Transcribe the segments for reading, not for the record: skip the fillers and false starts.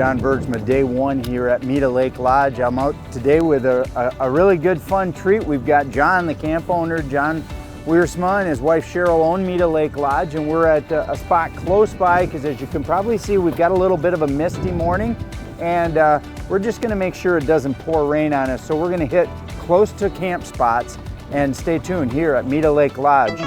John Bergsma, day one here at MetaLake Lodge. I'm out today with a really good fun treat. We've got John, the camp owner, John Wiersma, and his wife Cheryl own MetaLake Lodge, and we're at a spot close by because, as you can probably see, we've got a little bit of a misty morning, and we're just going to make sure it doesn't pour rain on us. So we're going to hit close to camp spots, and stay tuned here at MetaLake Lodge.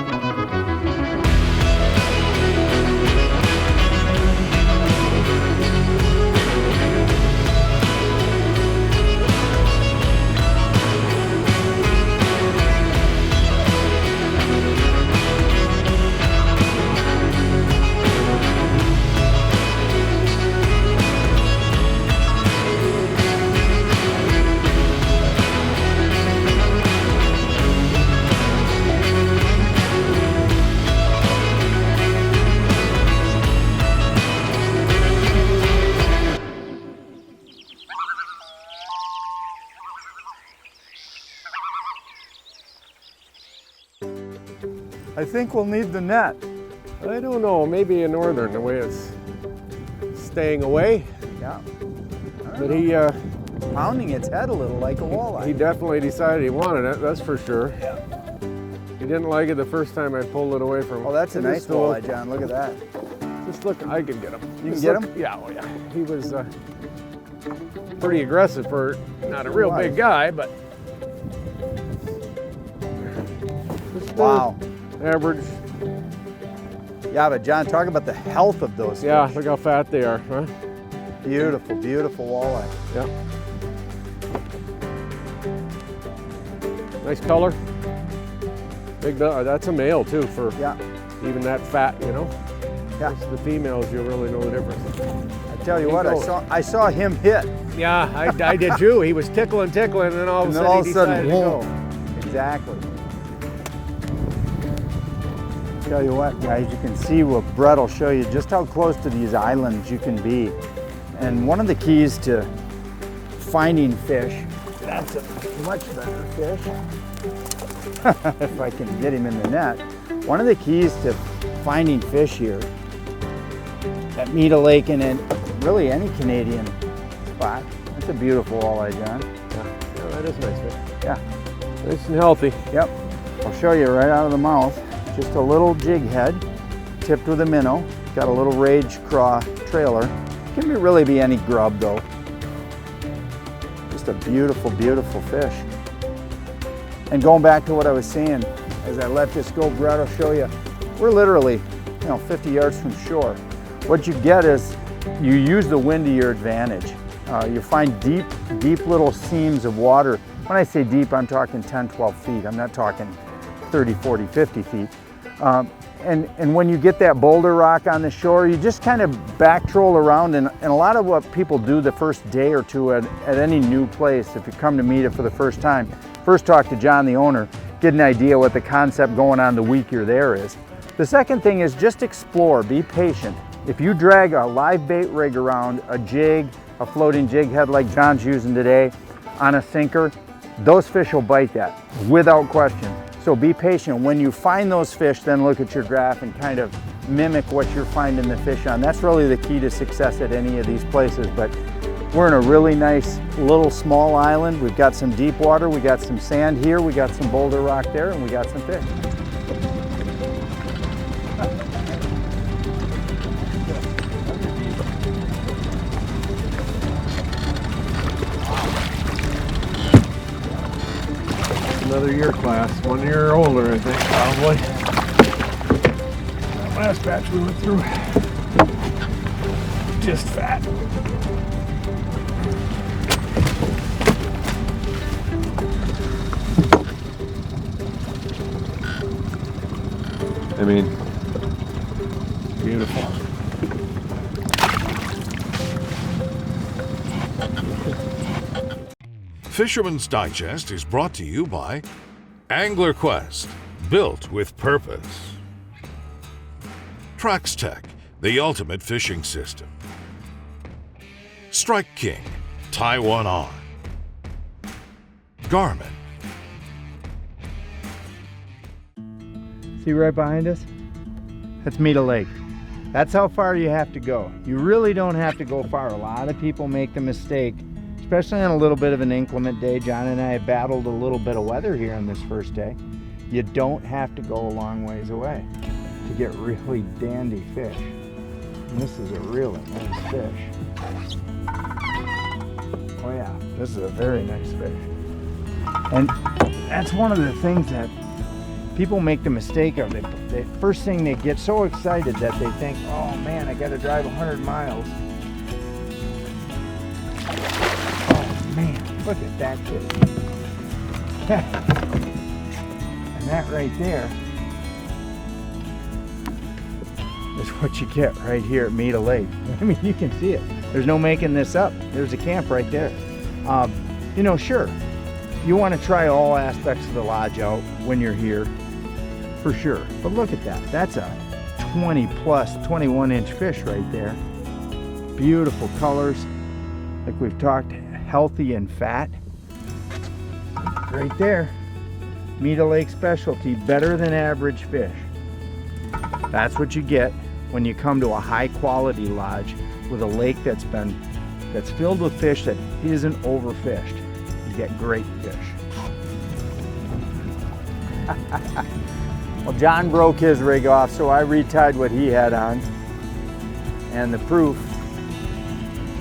I think we'll need the net. I don't know, maybe a northern, the way it's staying away. Yeah. But he pounding its head a little like a walleye. he definitely decided he wanted it, that's for sure. Yeah. He didn't like it the first time I pulled it away from him. Oh, that's a nice walleye, John. Look at that. Just look, I can get him. You can get him? Yeah, oh yeah. He was pretty aggressive for not a real big guy, but just, wow. Average. Yeah, but John, talk about the health of those Yeah, fish. look how fat they are, huh? Beautiful, beautiful walleye. Yeah. Nice color. Big, that's a male too for even that fat, you know? Yeah. It's the females, you'll really know the difference. I tell you what, I saw him hit. Yeah, I did too. He was tickling, and then all of a sudden he decided to go. Exactly. Tell you what, guys, you can see what Brett will show you just how close to these islands you can be. And one of the keys to finding fish, that's a much better fish, if I can get him in the net. One of the keys to finding fish here at MetaLake and in really any Canadian spot. That's a beautiful walleye, John. Yeah, that is nice fish. Yeah. Nice and healthy. Yep. I'll show you right out of the mouth. Just a little jig head, tipped with a minnow. Got a little rage craw trailer. Can really be any grub though. Just a beautiful, beautiful fish. And going back to what I was saying, as I let this go, Brett will show you, we're literally 50 yards from shore. What you get is you use the wind to your advantage. You find deep, deep little seams of water. When I say deep, I'm talking 10, 12 feet. I'm not talking 30, 40, 50 feet. And when you get that boulder rock on the shore, you just kind of back troll around, and a lot of what people do the first day or two at any new place, if you come to meet it for the first time, first talk to John, the owner, get an idea what the concept going on the week you're there is. The second thing is just explore, be patient. If you drag a live bait rig around, a jig, a floating jig head like John's using today, on a sinker, those fish will bite that without question. So be patient. When you find those fish, then look at your graph and kind of mimic what you're finding the fish on. That's really the key to success at any of these places. But we're in a really nice little small island. We've got some deep water, we got some sand here, we got some boulder rock there, and we got some fish. Another year class, 1 year older, I think, probably. That last batch we went through, just fat. I mean, beautiful. Fisherman's Digest is brought to you by Angler Quest, built with purpose. TraxTech, the ultimate fishing system. Strike King, tie one on. Garmin. See right behind us? That's MetaLake. That's how far you have to go. You really don't have to go far. A lot of people make the mistake, especially on a little bit of an inclement day. John and I have battled a little bit of weather here on this first day. You don't have to go a long ways away to get really dandy fish. And this is a really nice fish. Oh yeah, this is a very nice fish. And that's one of the things that people make the mistake of. They first thing, they get so excited that they think, oh man, I gotta drive 100 miles. Oh man, look at that fish. And that right there is what you get right here at MetaLake. I mean, you can see it. There's no making this up. There's a camp right there. You know, sure, you want to try all aspects of the lodge out when you're here, for sure. But look at that. That's a 20 plus, 21-inch fish right there. Beautiful colors. Like we've talked, healthy and fat. Right there. MetaLake specialty, better than average fish. That's what you get when you come to a high quality lodge with a lake that's filled with fish that isn't overfished. You get great fish. Well, John broke his rig off, so I retied what he had on. And the proof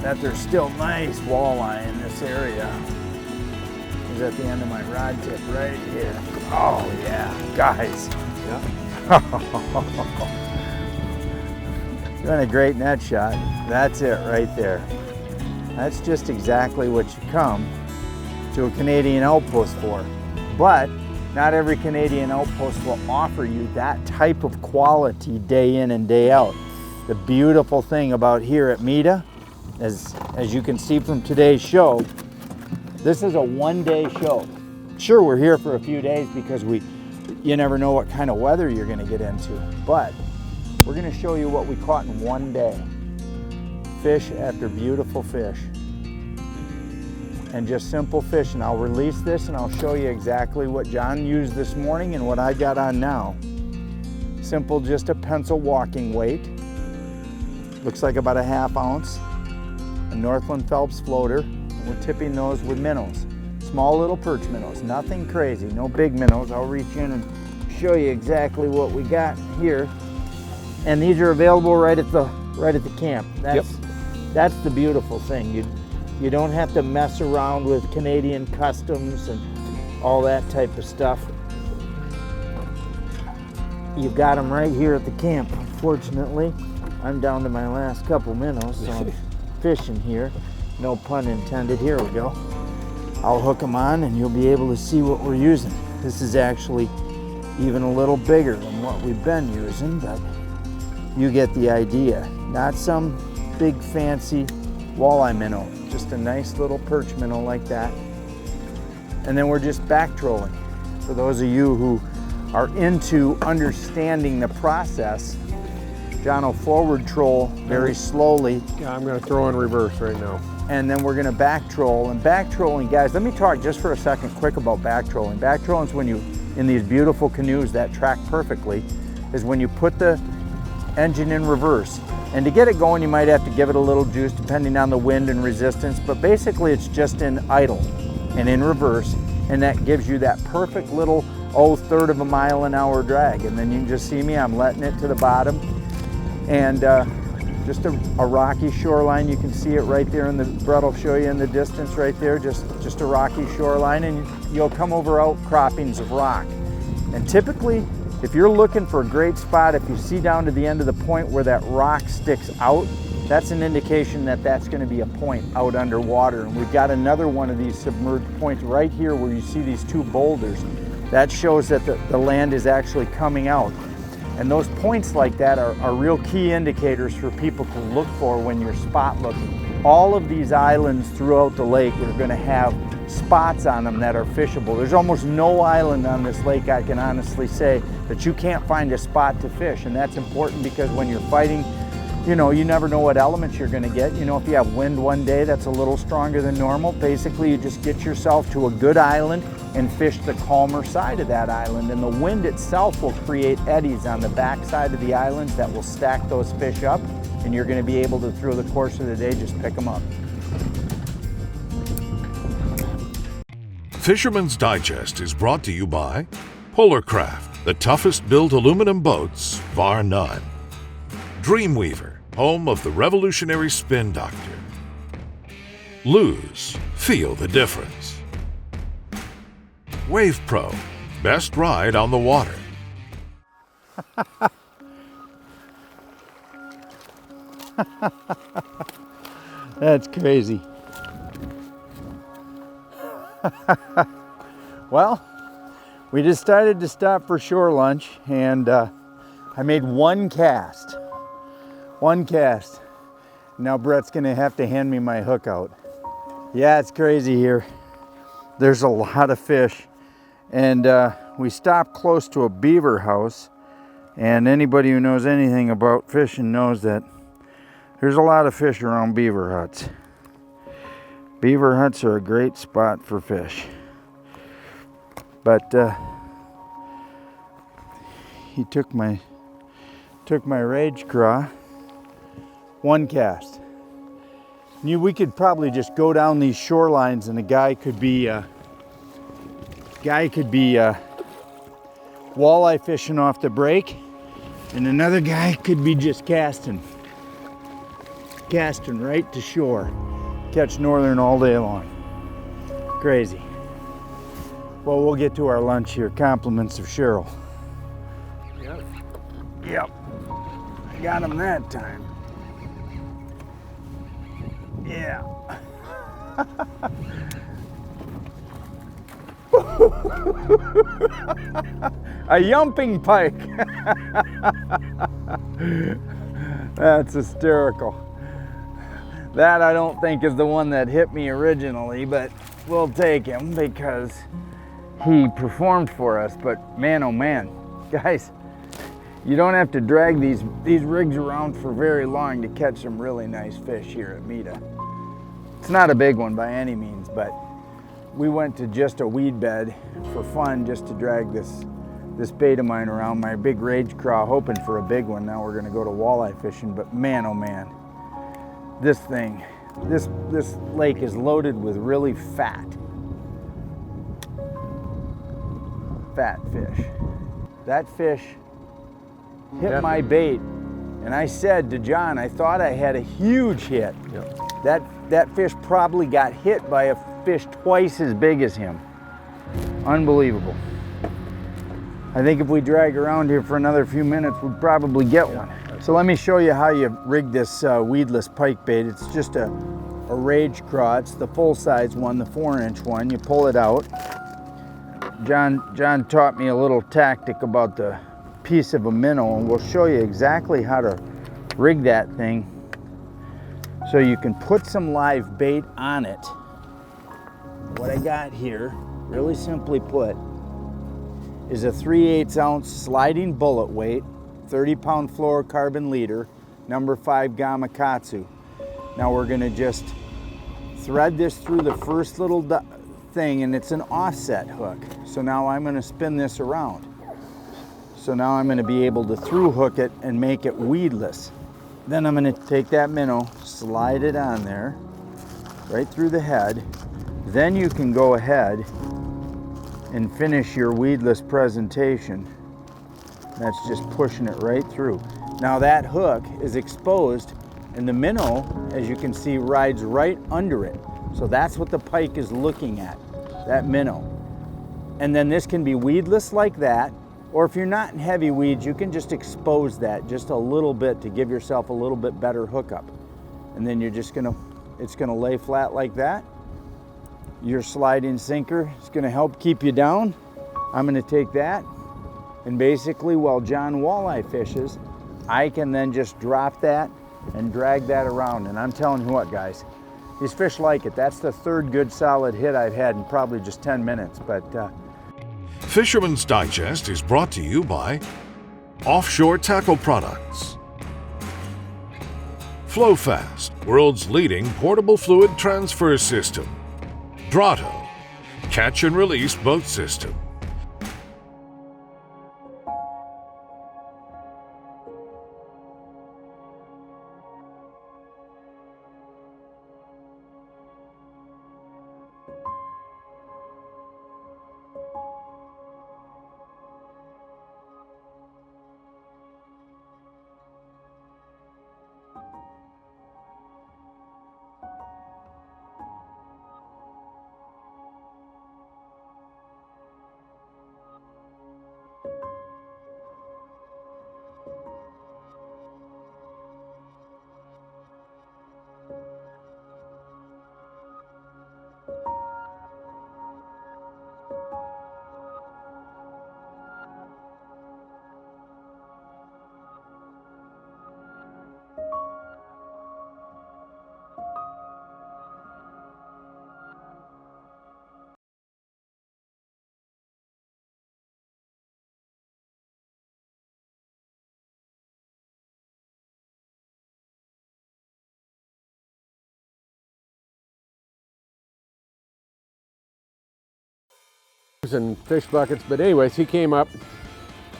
that there's still nice walleye in this area is at the end of my rod tip right here. Oh yeah, guys. Doing a great net shot. That's it right there. That's just exactly what you come to a Canadian outpost for. But not every Canadian outpost will offer you that type of quality day in and day out. The beautiful thing about here at Meta, as you can see from today's show, this is a one-day show. Sure, we're here for a few days because you never know what kind of weather you're gonna get into, but we're gonna show you what we caught in one day. Fish after beautiful fish. And just simple fish. And I'll release this and I'll show you exactly what John used this morning and what I got on now. Simple, just a pencil walking weight. Looks like about a ½ ounce. A Northland Phelps floater. And we're tipping those with minnows. Small little perch minnows, nothing crazy, no big minnows. I'll reach in and show you exactly what we got here. And these are available right at the camp. That's the beautiful thing. You don't have to mess around with Canadian customs and all that type of stuff. You've got them right here at the camp. Fortunately, I'm down to my last couple minnows, so I'm fishing here. No pun intended. Here we go. I'll hook them on and you'll be able to see what we're using. This is actually even a little bigger than what we've been using, but you get the idea. Not some big fancy walleye minnow, just a nice little perch minnow like that. And then we're just back trolling. For those of you who are into understanding the process, John will forward troll very slowly. Yeah, I'm gonna throw in reverse right now. And then we're gonna back troll. And back trolling, guys, let me talk just for a second quick about back trolling. Back trolling is when you, in these beautiful canoes that track perfectly, is when you put the engine in reverse. And to get it going, you might have to give it a little juice depending on the wind and resistance, but basically it's just in idle and in reverse, and that gives you that perfect little, third of a mile an hour drag. And then you can just see me, I'm letting it to the bottom. And just a rocky shoreline. You can see it right there in the, Brett will show you in the distance right there, just a rocky shoreline, and you'll come over outcroppings of rock. And typically, if you're looking for a great spot, if you see down to the end of the point where that rock sticks out, that's an indication that that's going to be a point out underwater. And we've got another one of these submerged points right here where you see these two boulders. That shows that the land is actually coming out. And those points like that are real key indicators for people to look for when you're spot looking. All of these islands throughout the lake are going to have spots on them that are fishable. There's almost no island on this lake, I can honestly say, that you can't find a spot to fish. And that's important because when you're fighting You know, you never know what elements you're going to get. You know, if you have wind one day that's a little stronger than normal, basically you just get yourself to a good island and fish the calmer side of that island. And the wind itself will create eddies on the back side of the islands that will stack those fish up, and you're going to be able to, through the course of the day, just pick them up. Fisherman's Digest is brought to you by Polarcraft, the toughest built aluminum boats, bar none. Dreamweaver, home of the revolutionary Spin Doctor. Lose, feel the difference. Wave Pro, best ride on the water. That's crazy. Well, we decided to stop for shore lunch, and I made one cast. One cast. Now Brett's gonna have to hand me my hook out. Yeah, it's crazy here. There's a lot of fish. And we stopped close to a beaver house. And anybody who knows anything about fishing knows that there's a lot of fish around beaver huts. Beaver huts are a great spot for fish. But he took my rage craw. One cast. We could probably just go down these shorelines, and a guy could be walleye fishing off the break, and another guy could be just casting right to shore, catch northern all day long. Crazy. Well, we'll get to our lunch here. Compliments of Cheryl. Yep. I got him that time. Yeah. A yumping pike. That's hysterical. That I don't think is the one that hit me originally, but we'll take him because he performed for us. But man, oh man, guys, you don't have to drag these rigs around for very long to catch some really nice fish here at Meta. It's not a big one by any means, but we went to just a weed bed for fun, just to drag this bait of mine around, my big rage craw, hoping for a big one. Now we're gonna go to walleye fishing, but man, oh man, this lake is loaded with really fat fish. That fish hit my bait, and I said to John, I thought I had a huge hit. Yep. That fish probably got hit by a fish twice as big as him. Unbelievable. I think if we drag around here for another few minutes, we'd probably get one. So let me show you how you rig this weedless pike bait. It's just a rage craw. It's the full-size one, the 4-inch one. You pull it out. John taught me a little tactic about the piece of a minnow, and we'll show you exactly how to rig that thing so you can put some live bait on it. What I got here, really simply put, is a 3/8 ounce sliding bullet weight, 30-pound fluorocarbon leader, number 5 Gamakatsu. Now we're gonna just thread this through the first little thing, and it's an offset hook. So now I'm gonna spin this around. So now I'm gonna be able to through hook it and make it weedless. Then I'm gonna take that minnow, slide it on there, right through the head. Then you can go ahead and finish your weedless presentation. That's just pushing it right through. Now that hook is exposed, and the minnow, as you can see, rides right under it. So that's what the pike is looking at, that minnow. And then this can be weedless like that, or if you're not in heavy weeds, you can just expose that just a little bit to give yourself a little bit better hookup. And then you're just it's gonna lay flat like that. Your sliding sinker is gonna help keep you down. I'm gonna take that, and basically while John walleye fishes, I can then just drop that and drag that around. And I'm telling you what, guys, these fish like it. That's the third good solid hit I've had in probably just 10 minutes, but Fisherman's Digest is brought to you by Offshore Tackle Products, FlowFast, world's leading portable fluid transfer system. Drotto, catch and release boat system. And fish buckets, but anyways, he came up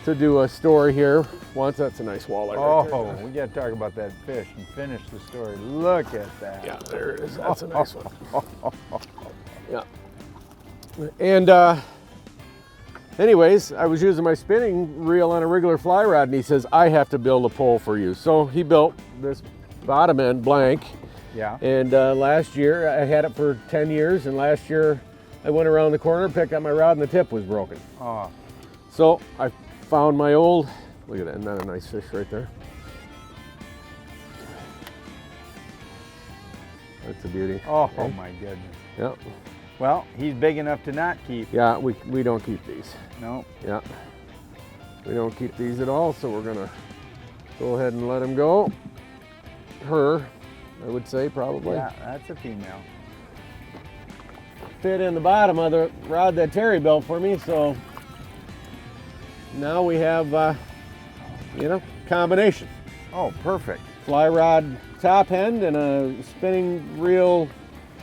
to do a story here once. That's a nice walleye right there. Oh, we got to talk about that fish and finish the story. Look at that. Yeah, there it is. That's a nice one. Yeah. And anyways, I was using my spinning reel on a regular fly rod, and he says, I have to build a pole for you. So he built this bottom end blank. Yeah. And last year, I had it for 10 years, and last year I went around the corner, picked up my rod, and the tip was broken. Oh. So I found my old, look at that, isn't that a nice fish right there? That's a beauty. Oh, okay. my goodness. Yeah. Well, he's big enough to not keep. Yeah, we don't keep these. No. Yeah. We don't keep these at all, so we're gonna go ahead and let him go. Her, I would say, probably. Yeah, that's a female. Fit in the bottom of the rod that Terry built for me, so now we have, you know, combination. Oh, perfect. Fly rod top end and a spinning reel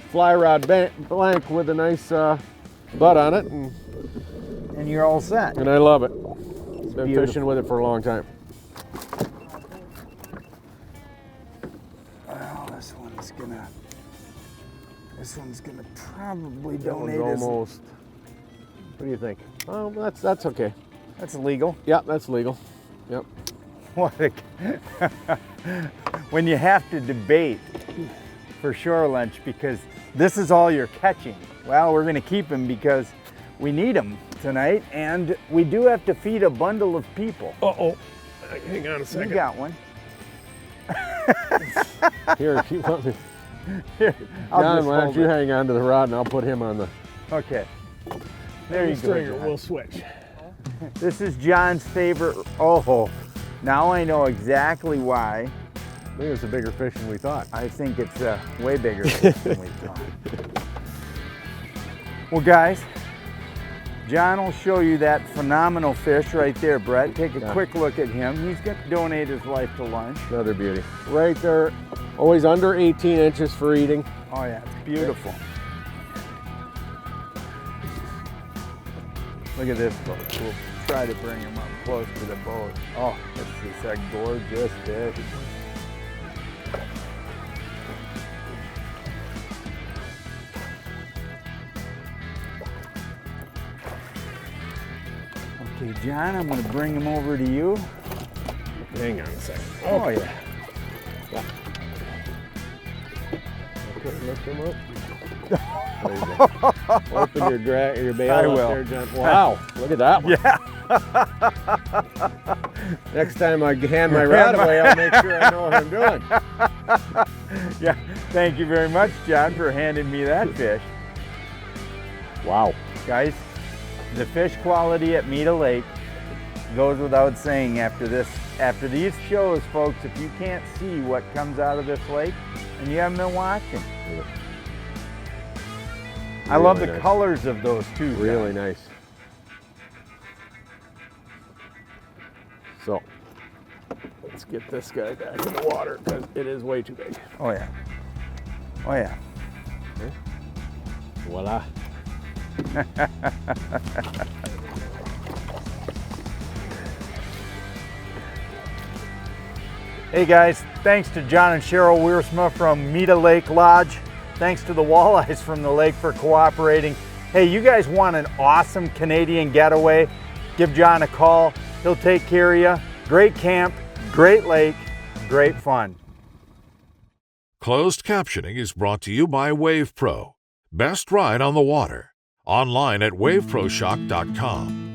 fly rod blank with a nice butt on it, And you're all set. and I love it. Been beautiful. fishing with it for a long time. Well, this one's gonna probably That one's donate his. almost. What do you think? Oh, that's okay. That's legal. Yeah, that's legal. Yep. What a, when you have to debate for shore lunch because this is all you're catching. Well, we're gonna keep him because we need him tonight, and we do have to feed a bundle of people. Uh-oh. Hang on a You second. got one. Here, if you want me. Here, I'll John, just why don't hold you it. hang on to the rod and I'll put him on the Okay. There you go. stringer. John. We'll switch. This is John's favorite. Oh, now I know exactly why. I think it's a bigger fish than we thought. I think it's a way bigger fish than we thought. Well, guys, John will show you that phenomenal fish right there, Brett. Take a quick look at him. He's going to donate his life to lunch. Another beauty. Right there, always under 18 inches for eating. Oh yeah, it's beautiful. Look at this, folks. We'll try to bring him up close to the boat. Oh, this is a gorgeous fish. Okay, John, I'm going to bring him over to you. Hang on a second. Oh, yeah. Okay, lift him up. There you go. Open your bail I up will. there, John. Wow, look at that one. Yeah. Next time I hand my rod away, I'll make sure I know what I'm doing. Yeah, thank you very much, John, for handing me that fish. Wow. Guys, the fish quality at MetaLake goes without saying after these shows, folks. If you can't see what comes out of this lake and you haven't been watching. I love the nice. colors of those too. Really guys. nice. So, let's get this guy back in the water because it is way too big. Oh yeah. Oh yeah. Okay. Voila. Hey guys, thanks to John and Cheryl Wiersma from MetaLake Lodge. Thanks to the walleyes from the lake for cooperating. Hey, you guys want an awesome Canadian getaway? Give John a call. He'll take care of you. Great camp, great lake, great fun. Closed captioning is brought to you by WavePro. Best ride on the water. Online at waveproshock.com.